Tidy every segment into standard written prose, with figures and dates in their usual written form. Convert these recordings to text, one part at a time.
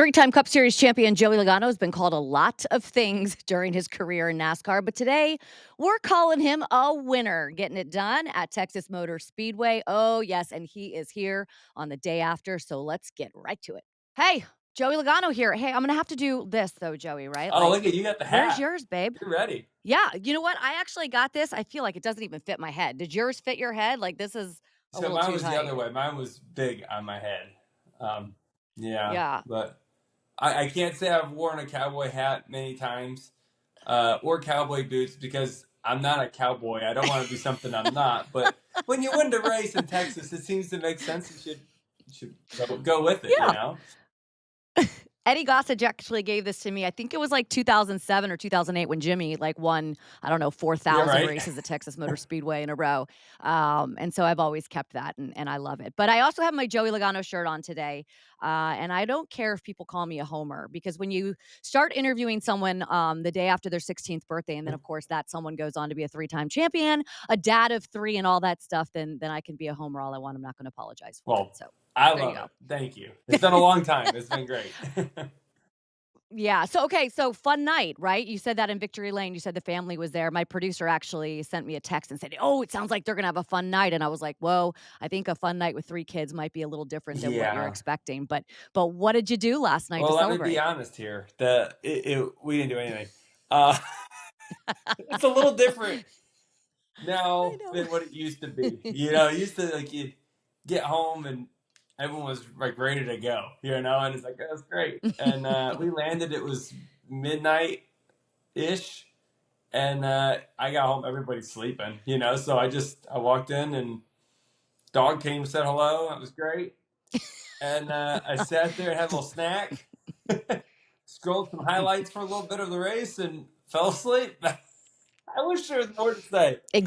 Three-time Cup Series champion Joey Logano has been called a lot of things during his career in NASCAR, but today we're calling him a winner, getting it done at Texas Motor Speedway. Oh, yes, and he is here on the day after, so let's get right to it. Hey, Joey Logano here. Hey, I'm gonna have to do this though, Joey, right? Oh, Like, look at you got the where's hat. yours, babe? You're ready. Yeah, you know what? I actually got this. I feel like it doesn't even fit my head. Did yours fit your head? Like, this is a So little mine too was the tight. other way. Mine was big on my head. Um, yeah, Yeah. but I can't say I've worn a cowboy hat many times or cowboy boots because I'm not a cowboy. I don't want to be something I'm not. But when you win the race in Texas, it seems to make sense. You should go with it. You Yeah. know. Eddie Gossage actually gave this to me. I think it was like 2007 or 2008 when Jimmy like won, I don't know, You're 4,000 right. races at Texas Motor Speedway in a row. And so I've always kept that and I love it. But I also have my Joey Logano shirt on today. And I don't care if people call me a homer because when you start interviewing someone the day after their 16th birthday, and then of course that someone goes on to be a three-time champion, a dad of three and all that stuff, then I can be a homer all I want. I'm not going to apologize for it. Well, So I there you love go. it. Thank you. It's been a long time. It's been great. Yeah. So, okay. So, fun night, right? You said that in Victory Lane. You said the family was there. My producer actually sent me a text and said, "Oh, it sounds like they're going to have a fun night." And I was like, "Whoa, I think a fun night with three kids might be a little different than what you're Yeah. expecting." But what did you do last night to Well, let me be celebrate? honest here. We didn't do anything. Uh, it's a little different I now know. than what it used to be. You know, it used to like you get home and everyone was like ready to go. You know, and it's like that's great. And we landed. It was midnight ish, and I got home. Everybody's sleeping. You know, so I walked in and dog came said hello. That was great. And I sat there and had a little snack. Scrolled some highlights for a little bit of the race and fell asleep. I wish there was more to say, but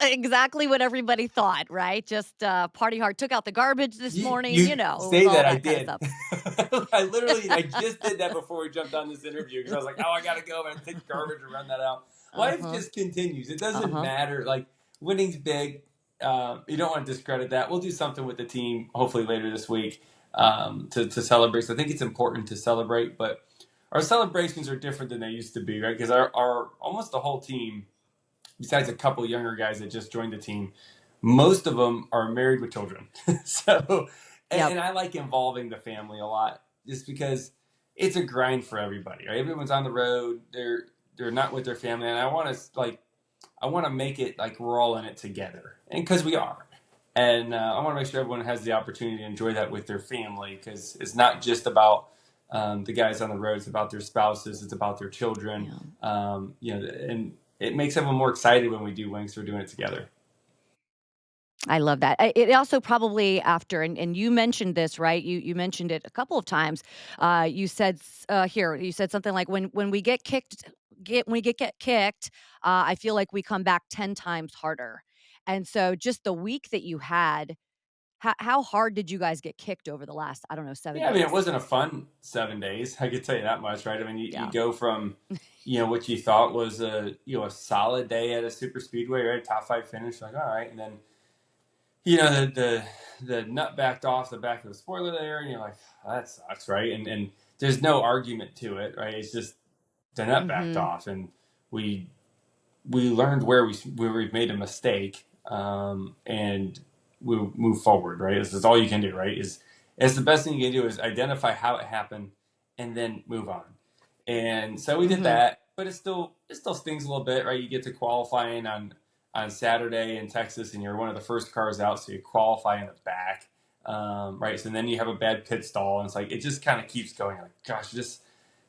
Exactly what everybody thought, right? Just party hard. Took out the garbage this morning. you You know, it was say all that I that kind of did. stuff. I just did that before we jumped on this interview because I was like, oh, I gotta go and take garbage and run that out. Uh Life huh. just continues. It Uh doesn't huh. matter. Like winning's big. You don't want to discredit that. We'll do something with the team hopefully later this week to celebrate. So I think it's important to celebrate, but our celebrations are different than they used to be, right? Because our almost the whole team, besides a couple younger guys that just joined the team, most of them are married with children. So, Yep. and I like involving the family a lot, just because it's a grind for everybody. Right? Everyone's on the road; they're not with their family, and I want to make it like we're all in it together, and because we are. And I want to make sure everyone has the opportunity to enjoy that with their family because it's not just about the guys on the road; it's about their spouses, it's about their children. Yeah. And it makes everyone more excited when we do wings. We're doing it together. I love that. It also probably after and you mentioned this, right? You mentioned it a couple of times. You said you said something like when we get kicked get kicked, I feel like we come back 10 times harder. And so just the week that you had, how hard did you guys get kicked over the last, I don't know, 7 Yeah, I mean, it days? wasn't a fun 7 days. I could tell you that much, right? I mean, you Yeah. go from, what you thought was a solid day at a super speedway, right? Top five finish, like all right, and then the nut backed off the back of the spoiler there, and you're like, oh, that sucks, right? And there's no argument to it, right? It's just the nut backed Mhm. off, and we we learned where we've made a mistake, and we move forward. Right, this is all you can do. Right, is it's the best thing you can do is identify how it happened and then move on. And so we did Mhm. that, but it still stings a little bit, right? You get to qualifying on Saturday in Texas, and you're one of the first cars out, so you qualify in the back, right? So then you have a bad pit stall, and it's like it just kind of keeps going. Like, gosh, just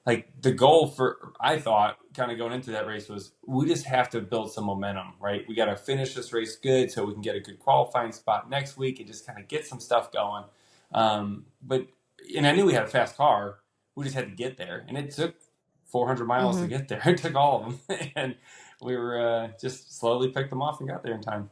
like the goal for I thought kind of going into that race was we just have to build some momentum, right? We got to finish this race good so we can get a good qualifying spot next week and just kind of get some stuff going. But and I knew we had a fast car. We just had to get there, and it took 400 miles to Mhm. get there. It took all of them, and we were just slowly picked them off and got there in time.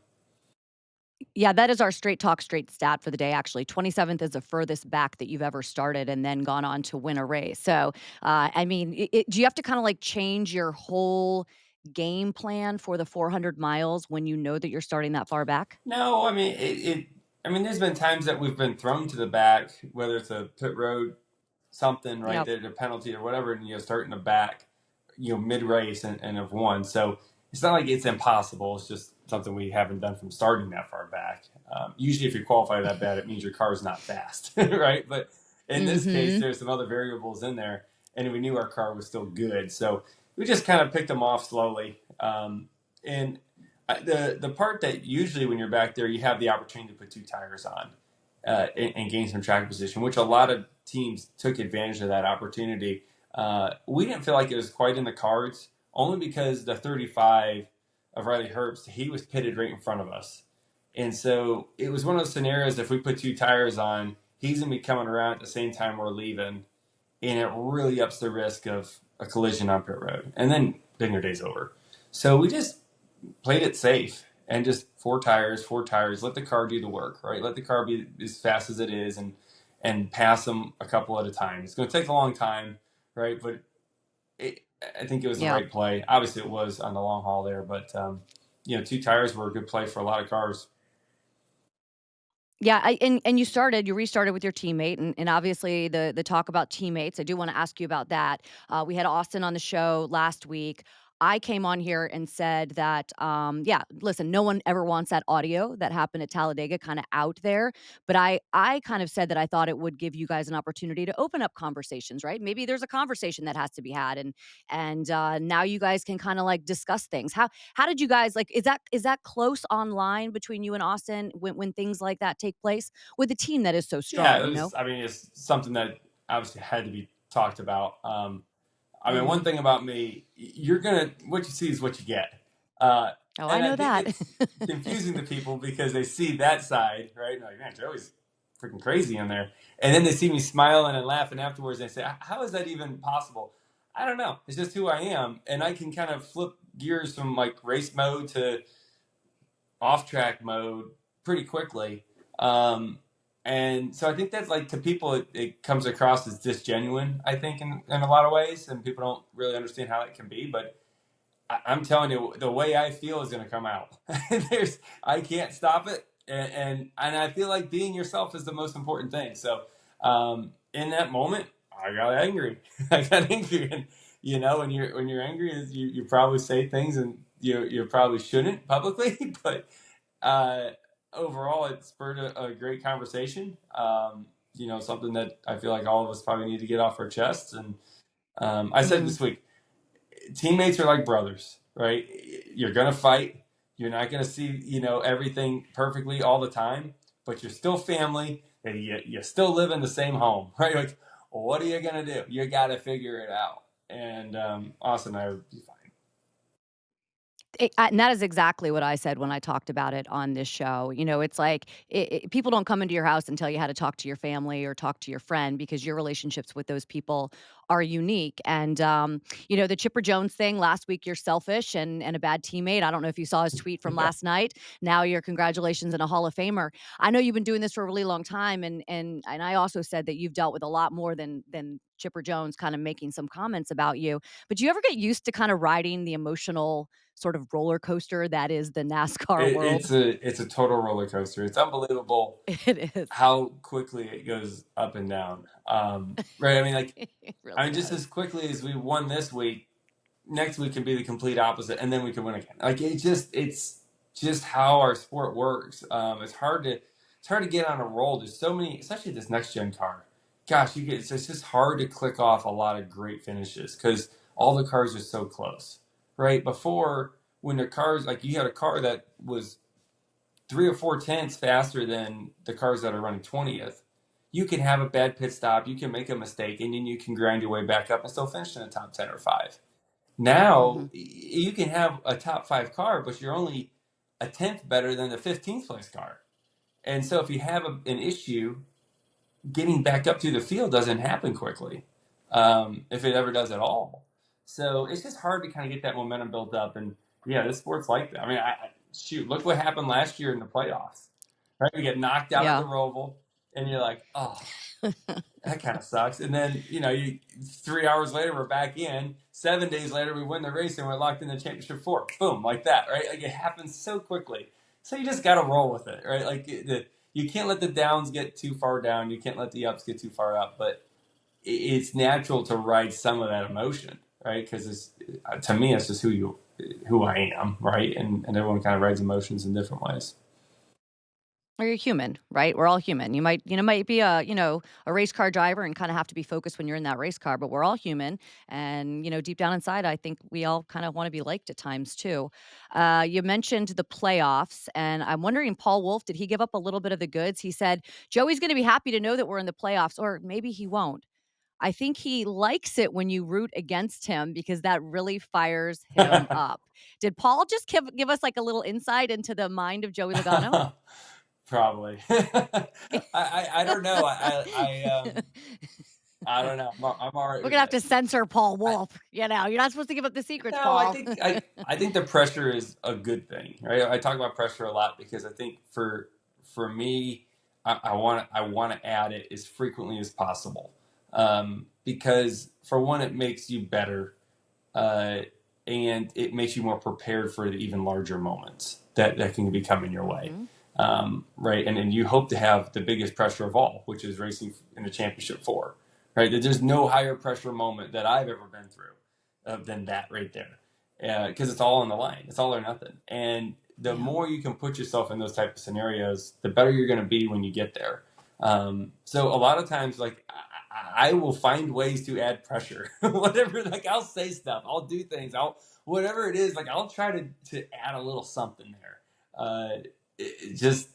Yeah, that is our straight talk, straight stat for the day, actually. 27th is the furthest back that you've ever started and then gone on to win a race. So, I mean, do you have to kind of like change your whole game plan for the 400 miles when you know that you're starting that far back? No, I mean I mean, there's been times that we've been thrown to the back, whether it's a pit road something, right? Yep. There's a penalty or whatever, and start in the back, mid race and have won. So it's not like it's impossible. It's just something we haven't done from starting that far back. Usually, if you qualify that bad, it means your car is not fast, right? But in this case, Mhm. there's some other variables in there, and we knew our car was still good. So we just kind of picked them off slowly. And the part that usually when you're back there, you have the opportunity to put two tires on and gain some track position, which a lot of teams took advantage of that opportunity. We didn't feel like it was quite in the cards, only because the 35 of Riley Herbst, he was pitted right in front of us. And so it was one of those scenarios, if we put two tires on, he's going to be coming around at the same time we're leaving, and it really ups the risk of a collision on pit road. And then your day's over. So we just played it safe and just four tires, let the car do the work, right? Let the car be as fast as it is and pass them a couple at a time. It's going to take a long time, right? But I think it was the Yep. right play. Obviously, it was on the long haul there, but two tires were a good play for a lot of cars. Yeah, you restarted with your teammate, and obviously the talk about teammates. I do want to ask you about that. We had Austin on the show last week. I came on here and said that, yeah, listen, no one ever wants that audio that happened at Talladega kind of out there. But I kind of said that I thought it would give you guys an opportunity to open up conversations, right? Maybe there's a conversation that has to be had, and now you guys can kind of like discuss things. How did you guys like? Is that close online between you and Austin when things like that take place with a team that is so Yeah, strong? it was. I mean, it's something that obviously had to be talked about. I mean, one Hmm. thing about me, you're gonna what you see is what you get, uh, Oh, I and I know think that. it's confusing to people because they see that side, right? Like, man, Joey's freaking crazy in there, and then they see me smiling and laughing afterwards. And they say, "How is that even possible?" I don't know. It's just who I am, and I can kind of flip gears from like race mode to off track mode pretty quickly. Um, and so I think that's like to people, it comes across as disgenuine, I think, in a lot of ways. And people don't really understand how that can be. But I'm telling you, the way I feel is going to come out. I can't stop it. And I feel like being yourself is the most important thing. So in that moment, I got angry. I got angry. And, when you're angry, you probably say things and you probably shouldn't publicly, but uh, overall, it spurred a great conversation. Something that I feel like all of us probably need to get off our chests. And I said Hmm. this week, teammates are like brothers, right? You're gonna fight. You're not gonna see everything perfectly all the time, but you're still family, and you still live in the same home, right? Like, what are you gonna do? You got to figure it out. And Austin and I would be fine. And that is exactly what I said when I talked about it on this show. It's like people don't come into your house and tell you how to talk to your family or talk to your friend because your relationships with those people are unique. And the Chipper Jones thing last week, you're selfish and a bad teammate. I don't know if you saw his tweet from Yeah. last night. Now you're congratulations and a Hall of Famer. I know you've been doing this for a really long time, and I also said that you've dealt with a lot more than Chipper Jones kind of making some comments about you. But do you ever get used to kind of riding the emotional sort of roller coaster that is the NASCAR It, world? it's a total roller coaster. It's unbelievable It is. how quickly it goes up and down. Right? I mean, like, It really just does. as quickly as we won this week, next week can be the complete opposite, and then we can win again. Like, it's just how our sport works. It's hard to get on a roll. There's so many, especially this next gen car. Gosh, it's just hard to click off a lot of great finishes because all the cars are so close, right? Before, when the cars, like, you had a car that was 3 or 4 tenths faster than the cars that are running 20th, you can have a bad pit stop, you can make a mistake, and then you can grind your way back up and still finish in the top 10 or 5. Now, Mhm. you can have a top 5 car, but you're only a tenth better than the 15th place car. And so if you have an issue, getting back up to the field doesn't happen quickly, if it ever does at all. So it's just hard to kind of get that momentum built up. And yeah, this sport's like that. I mean, shoot, look what happened last year in the playoffs. Right, we get knocked out at the Yeah. Roval, and you're like, oh, that kind of sucks. And then 3 hours later we're back in. 7 days later we win the race and we're locked in the championship four. Boom, like that, right? Like, it happens so quickly. So you just got to roll with it, right? Like, you can't let the downs get too far down. You can't let the ups get too far up. But it's natural to ride some of that emotion, right? Because to me, it's just who I am, right? And everyone kind of rides emotions in different ways. Or you're human, right? We're all human. You might be a race car driver and kind of have to be focused when you're in that race car, but we're all human. And, deep down inside, I think we all kind of want to be liked at times too. You mentioned the playoffs, and I'm wondering, Paul Wolf, did he give up a little bit of the goods? He said, Joey's going to be happy to know that we're in the playoffs, or maybe he won't. I think he likes it when you root against him because that really fires him up. Did Paul just give us like a little insight into the mind of Joey Logano? Probably. I don't know. I don't know. I'm all right We're with gonna have that. to censor Paul I, Wolf. You're not supposed to give up the secrets, no, Paul. I think the pressure is a good thing, right? I talk about pressure a lot because I think for me, I want to add it as frequently as possible, because for one, it makes you better, uh, and it makes you more prepared for the even larger moments that can be coming your way, Mhm. right? And you hope to have the biggest pressure of all, which is racing in the championship four, right? There's no higher pressure moment that I've ever been through than that right there, because it's all on the line. It's all or nothing, and the Yeah. more you can put yourself in those type of scenarios, the better you're going to be when you get there. So a lot of times, like I will find ways to add pressure, whatever. Like I'll say stuff, I'll do things, I'll whatever it is. Like I'll try to add a little something there. It just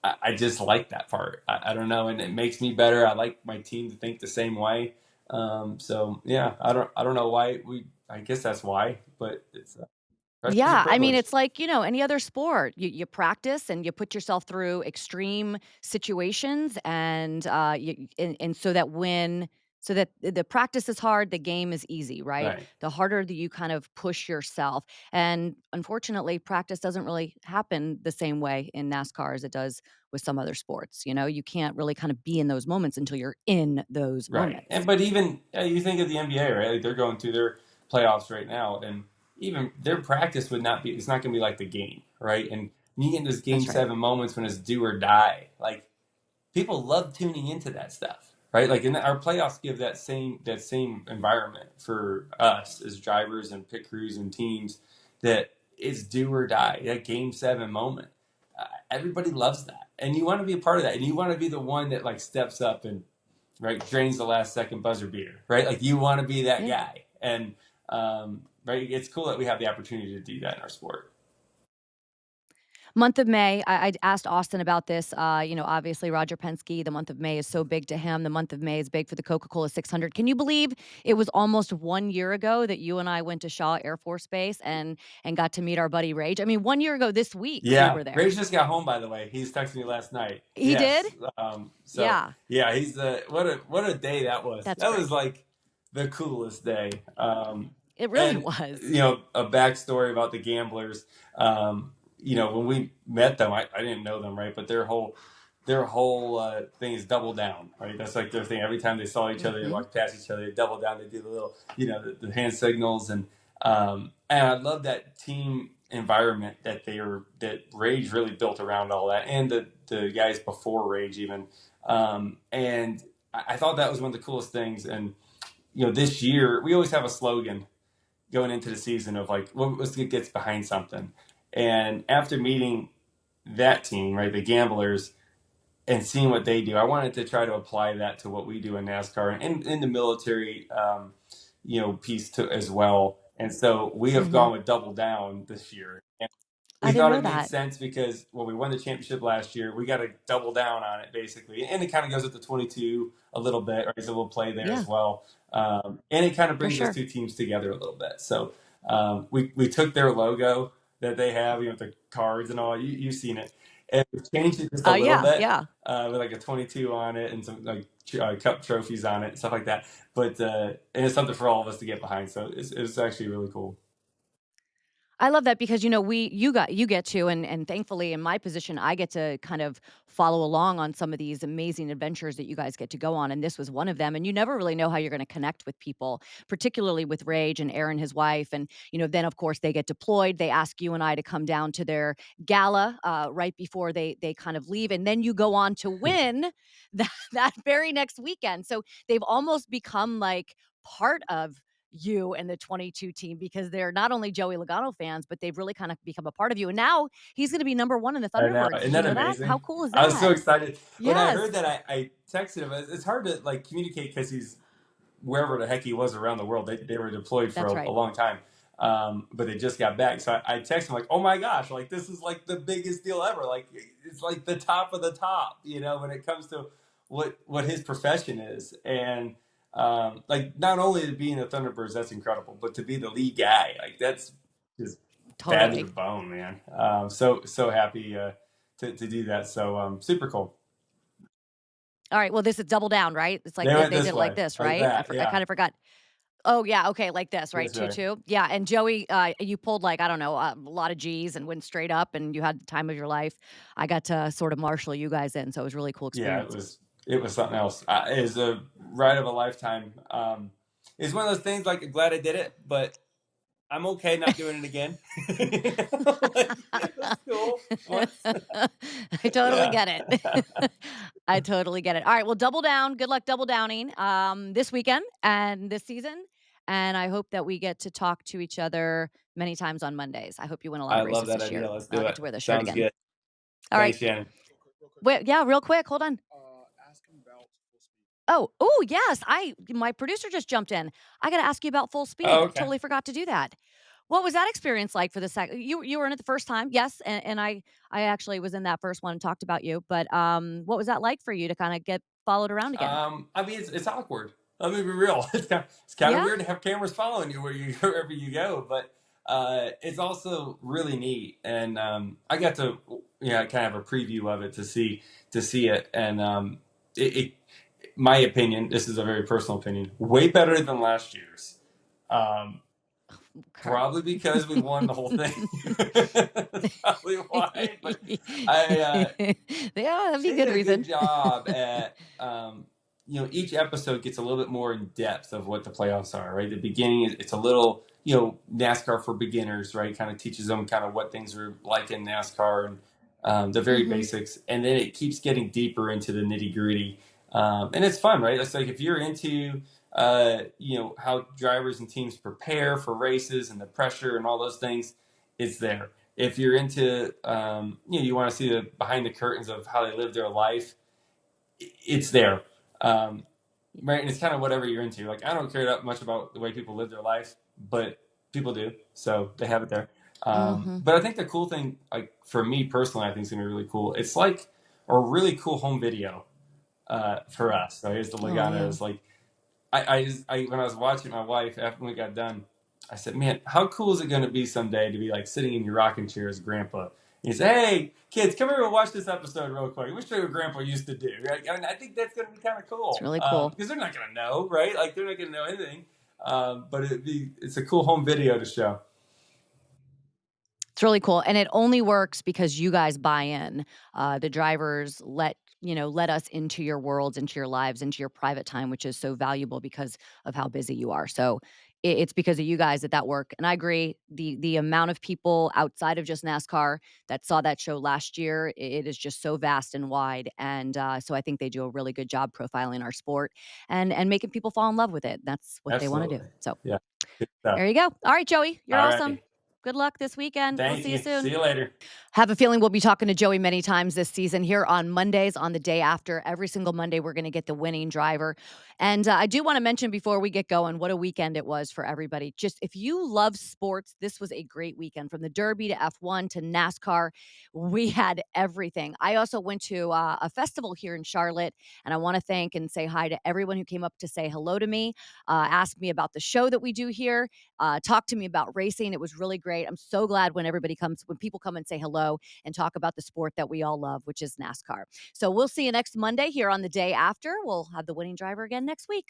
I just like that part. I don't know, and it makes me better. I like my team to think the same way. So yeah, I don't know why we. I guess that's why, but it's pressure's a Yeah, I mean, privilege. it's like, any other sport. You practice and you put yourself through extreme situations and, and so that the practice is hard, the game is easy, right? Right. The harder that you kind of push yourself. And unfortunately, practice doesn't really happen the same way in NASCAR as it does with some other sports. You can't really kind of be in those moments until you're in those Right. And moments. but even you think of the NBA, right? Like they're going through their playoffs right now, and even their practice would not be. It's not going to be like the game, right? And you get in those game That's right. seven moments when it's do or die. Like people love tuning into that stuff, right? Like in our playoffs give that same environment for us as drivers and pit crews and teams that it's do or die. That game seven moment. Everybody loves that, and you want to be a part of that, and you want to be the one that like steps up and right drains the last second buzzer beater, right? Like you want to be that Yeah. guy, and right, it's cool that we have the opportunity to do that in our sport. Month of May, I asked Austin about this. Obviously Roger Penske, the month of May is so big to him. The month of May is big for the Coca-Cola 600. Can you believe it was almost 1 year ago that you and I went to Shaw Air Force Base and got to meet our buddy Rage? I mean, 1 year ago this week we Yeah, were there. Rage just got home by the way. He's texting me last night. He did? Yes. So Yeah, yeah, he's what a day that was. that's That was great. like the coolest day. It really And was. a backstory about the gamblers. When we met them, I didn't know them, right? But their whole thing is double down, right? That's like their thing. Every time they saw each other, they Mhm. walked past each other, they double down, they do the little, the hand signals, and I love that team environment that Rage really built around all that, and the guys before Rage even, and I thought that was one of the coolest things. And this year we always have a slogan going into the season of like, let's get behind something. And after meeting that team, right, the Gamblers, and seeing what they do, I wanted to try to apply that to what we do in NASCAR and in the military, piece to as well. And so we have gone Mhm. with double down this year. And I we didn't thought know it made that. sense because we won the championship last year. We got to double down on it basically, and it kind of goes with the 22 a little bit, right? So we'll play there Yeah, as well, and it kind of for brings those sure. two teams together a little bit. So we took their logo that they have, with the cards and all. You've seen it, and we've changed it just a little Yeah, bit, yeah. with like a 22 on it and some like cup trophies on it and stuff like that. But and it's something for all of us to get behind. So it's actually really cool. I love that because, you get to and thankfully in my position, I get to kind of follow along on some of these amazing adventures that you guys get to go on, and this was one of them, and you never really know how you're gonna connect with people, particularly with Rage and Aaron, his wife, and, then, of course, they get deployed, they ask you and I to come down to their gala, right before they kind of leave, and then you go on to win that very next weekend, so they've almost become, like, part of you and the 22 team because they're not only Joey Logano fans, but they've really kind of become a part of you. And now he's going to be number one in the I know. Thunderbirds. Isn't Did you that know that? How amazing? cool is I was so that? excited when I Yes, heard that. I texted him. It's hard to like communicate because he's wherever the heck he was around the world. They were deployed for that's a right. long time, but they just got back. So I texted him like, "Oh my gosh! Like this is like the biggest deal ever. Like it's like the top of the top. When it comes to what his profession is, and like not only to be in the Thunderbirds, that's incredible, but to be the lead guy, like that's just bad to the Totally. bone, man. So happy to do that. So super cool. All right. Well, this is double down, right? It's like They went they did this it like way, this, like right? that. I Yeah, kind of forgot. Oh, yeah. Okay. Like this, right? this 2 way. 2. Yeah. And Joey, you pulled like, I don't know, a lot of G's and went straight up and you had the time of your life. I got to sort of marshal you guys in. So it was a really cool Yeah, experience. it was something else. It's a ride of a lifetime. It's one of those things like I'm glad I did it, but I'm okay not doing it again. Like it was cool once. I totally Yeah. get it. I totally get it. All right, well, double down. Good luck double downing, this weekend and this season, and I hope that we get to talk to each other many times on Mondays. I hope you win a lot I of love races that this year. idea. Let's I'll do get it. to wear the shirt Sounds again. good. All right. Thanks, Shannon. Wait, yeah, real quick, hold on. Oh, yes, my producer just jumped in. I gotta ask you about Full Oh, Speed. okay. Totally forgot to do that. What was that experience like for the second? You were in it the first time, yes, and I actually was in that first one and talked about you, but, what was that like for you to kinda get followed around again? I mean, it's awkward. Let me be real. It's kind of Yeah? weird to have cameras following you wherever you go, but it's also really neat. And I got to kind of have a preview of it to see it, and it my opinion. This is a very personal opinion. Way better than last year's. Um, Okay. Probably because we won the whole thing. That's probably why. But I Yeah, that'd be a they did good a good reason. job at each episode gets a little bit more in depth of what the playoffs are, right? The beginning, it's a little NASCAR for beginners, right? Kind of teaches them kind of what things are like in NASCAR and the very Mhm. basics, and then it keeps getting deeper into the nitty gritty, and it's fun, right? It's like if you're into how drivers and teams prepare for races and the pressure and all those things, it's there. If you're into you want to see the behind the curtains of how they live their life, it's there. um, right? And it's kind of whatever you're into. Like I don't care that much about the way people live their life, but people do, so they have it there. Mhm. But I think the cool thing, like for me personally, I think is gonna be really cool. It's like a really cool home video for us. So here's the Oh, yeah. Logano's. Like I when I was watching my wife after we got done, I said, "Man, how cool is it going to be someday to be like sitting in your rocking chair as Grandpa?" And he said, "Hey, kids, come here and watch this episode real quick. Let me show you what Grandpa used to do." Right? I mean, I think that's going to be kind of It's cool really cool. because they're not going to know, right? Like they're not going to know anything. But it's a cool home video to show. It's really cool, and it only works because you guys buy in. The drivers let us into your worlds, into your lives, into your private time, which is so valuable because of how busy you are. So it's because of you guys that work. And I agree. The amount of people outside of just NASCAR that saw that show last year, it is just so vast and wide. And so I think they do a really good job profiling our sport and making people fall in love with it. That's what they want to do. Absolutely. So Yeah. Good stuff. there you go. All right, Joey, you're All awesome. righty. Good luck this weekend. We'll Thank see you you. See soon. you later. Have a feeling we'll be talking to Joey many times this season here on Mondays on the day after. Every single Monday, we're going to get the winning driver. And I do want to mention before we get going what a weekend it was for everybody. Just if you love sports, this was a great weekend from the Derby to F1 to NASCAR. We had everything. I also went to a festival here in Charlotte, and I want to thank and say hi to everyone who came up to say hello to me, asked me about the show that we do here, talk to me about racing. It was really great. I'm so glad when people come and say hello and talk about the sport that we all love, which is NASCAR. So we'll see you next Monday here on the day after. We'll have the winning driver again next week.